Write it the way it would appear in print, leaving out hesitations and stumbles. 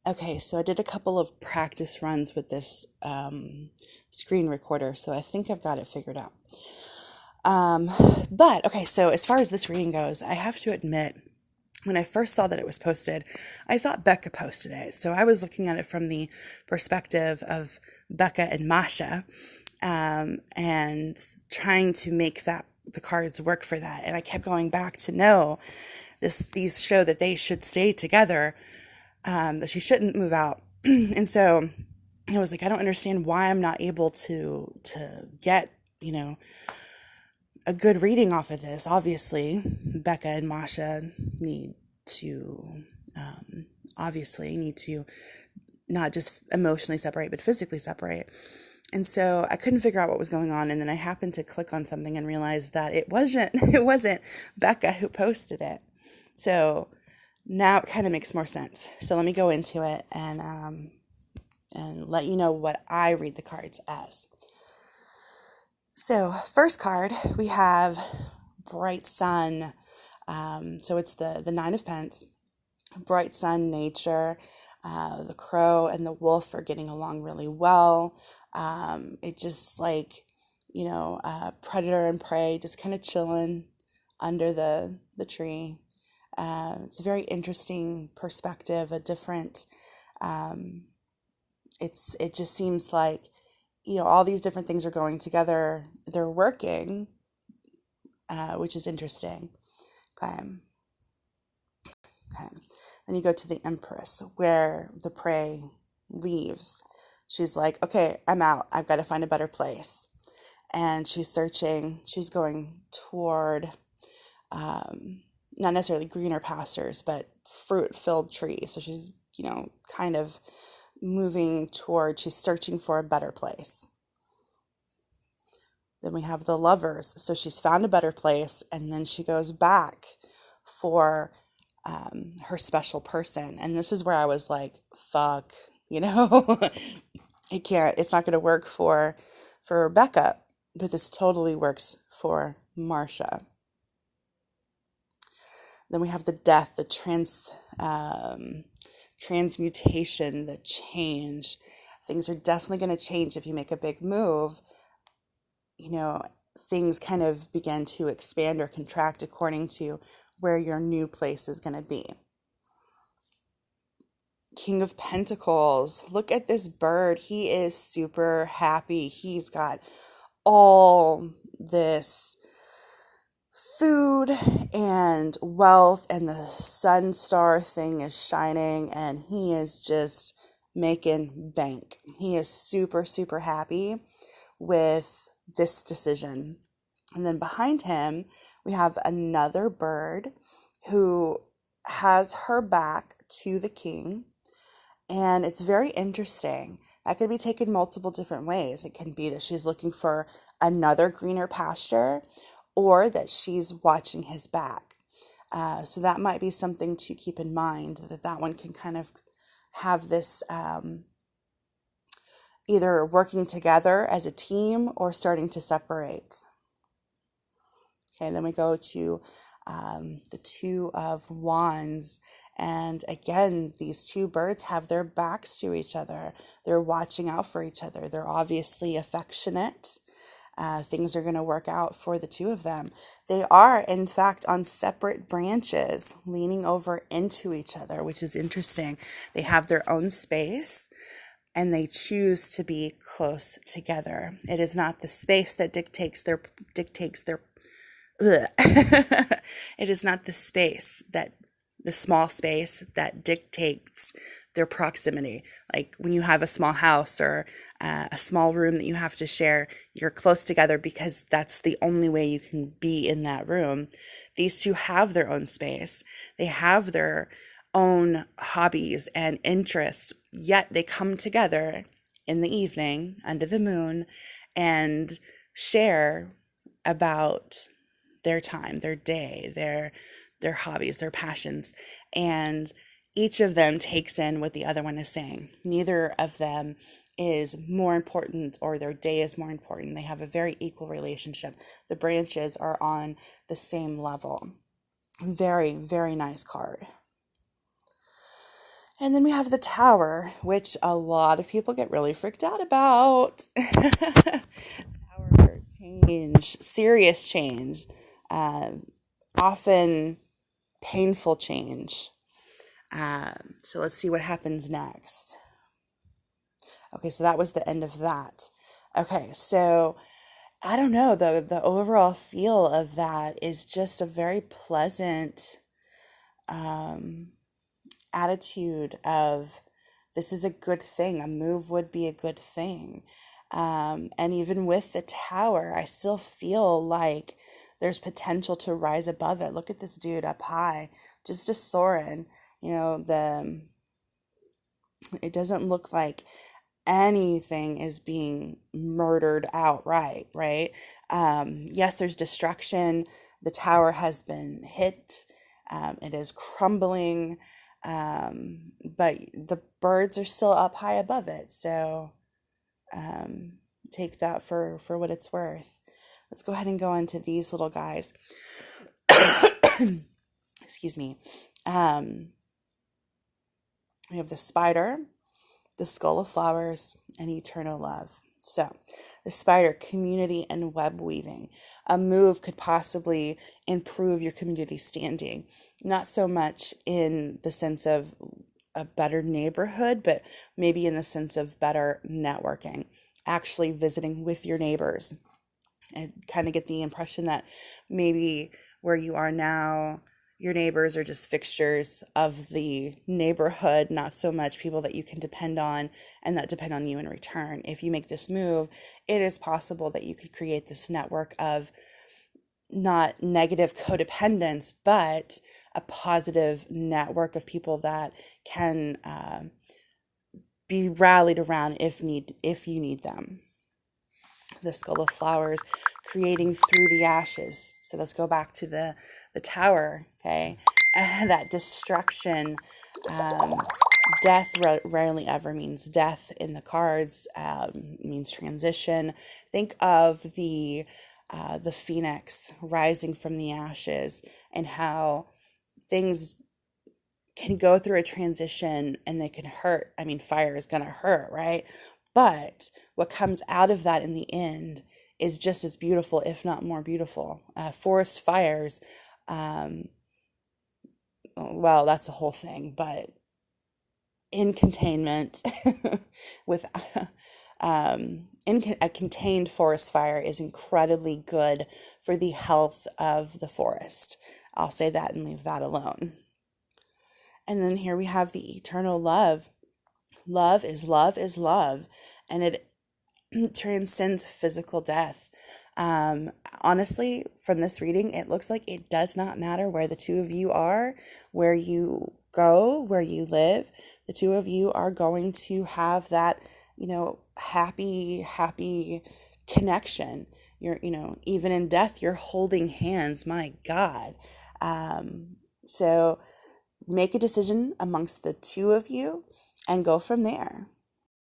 Okay, so I did a couple of practice runs with this screen recorder, so I think I've got it figured out. Um, but, okay, so as far as this reading goes, I have to admit, when I first saw that it was posted, I thought Becca posted it. So I was looking at it from the perspective of Becca and Masha, and trying to make the cards work for that. And I kept going back to no, these show that they should stay together, that she shouldn't move out. And so I was like, I don't understand why I'm not able to get, a good reading off of this. Obviously, Becca and Masha need to, obviously need to not just emotionally separate, but physically separate. And so I couldn't figure out what was going on. And then I happened to click on something and realized that it wasn't Becca who posted it. So now it kind of makes more sense. So let me go into it and let you know what I read the cards as. So first card, we have Bright Sun. So it's the Nine of Pence. Bright Sun, nature. The crow and the wolf are getting along really well. It just like, predator and prey just kind of chilling under the tree. It's a very interesting perspective, a different, it just seems like, all these different things are going together. They're working, which is interesting. Okay. Okay. Then you go to the Empress, where the prey leaves. She's like, okay, I'm out. I've got to find a better place. And she's searching. She's going toward, not necessarily greener pastures, but fruit-filled trees. So she's, kind of moving toward, she's searching for a better place. Then we have the Lovers. So she's found a better place, and then she goes back for her special person. And this is where I was like, fuck, it's not going to work for Rebecca, but this totally works for Marcia. Then we have the Death, the transmutation, the change. Things are definitely going to change if you make a big move. Things kind of begin to expand or contract according to where your new place is going to be. King of Pentacles. Look at this bird. He is super happy. He's got all this food and wealth, and the sun star thing is shining, and he is just making bank. He is super, super happy with this decision. And then behind him, we have another bird who has her back to the king. And it's very interesting. That could be taken multiple different ways. It can be that she's looking for another greener pasture, or that she's watching his back. So that might be something to keep in mind, that one can kind of have this either working together as a team or starting to separate. Okay, then we go to the Two of Wands. And again, these two birds have their backs to each other. They're watching out for each other. They're obviously affectionate. Things are going to work out for the two of them. They are, in fact, on separate branches, leaning over into each other, which is interesting. They have their own space, and they choose to be close together. It is not the space that dictates their it is not the space the small space that dictates their proximity. Like when you have a small house or a small room that you have to share, you're close together because that's the only way you can be in that room. These two have their own space. They have their own hobbies and interests, yet they come together in the evening under the moon and share about their time, their day, their hobbies, their passions, and each of them takes in what the other one is saying. Neither of them is more important, or their day is more important. They have a very equal relationship. The branches are on the same level. Very, very nice card. And then we have the Tower, which a lot of people get really freaked out about. Tower change, serious change, uh, often painful change. So let's see what happens next. Okay, so that was the end of that. Okay, so I don't know, the overall feel of that is just a very pleasant attitude of this is a good thing. A move would be a good thing. And even with the Tower, I still feel like there's potential to rise above it. Look at this dude up high, just soaring. You know, it doesn't look like anything is being murdered outright, right? Yes, there's destruction. The Tower has been hit. It is crumbling. But the birds are still up high above it. So take that for what it's worth. Let's go ahead and go into these little guys. Excuse me. We have the Spider, the Skull of Flowers, and Eternal Love. So, the Spider, community and web weaving. A move could possibly improve your community standing. Not so much in the sense of a better neighborhood, but maybe in the sense of better networking. Actually visiting with your neighbors. I kind of get the impression that maybe where you are now, your neighbors are just fixtures of the neighborhood, not so much people that you can depend on and that depend on you in return. If you make this move, it is possible that you could create this network of not negative codependence, but a positive network of people that can be rallied around if you need them. The Skull of Flowers, creating through the ashes. So let's go back to the Tower, okay? That destruction, death rarely ever means death in the cards, means transition. Think of the phoenix rising from the ashes and how things can go through a transition and they can hurt. I mean, fire is going to hurt, right? But what comes out of that in the end is just as beautiful, if not more beautiful. Forest fires, well, that's a whole thing, but in containment with a contained forest fire is incredibly good for the health of the forest. I'll say that and leave that alone. And then here we have the Eternal Love. Love is love is love, and it transcends physical death. Honestly, from this reading, it looks like it does not matter where the two of you are, where you go, where you live. The two of you are going to have that, happy connection. Even in death, you're holding hands. My God. So make a decision amongst the two of you and go from there.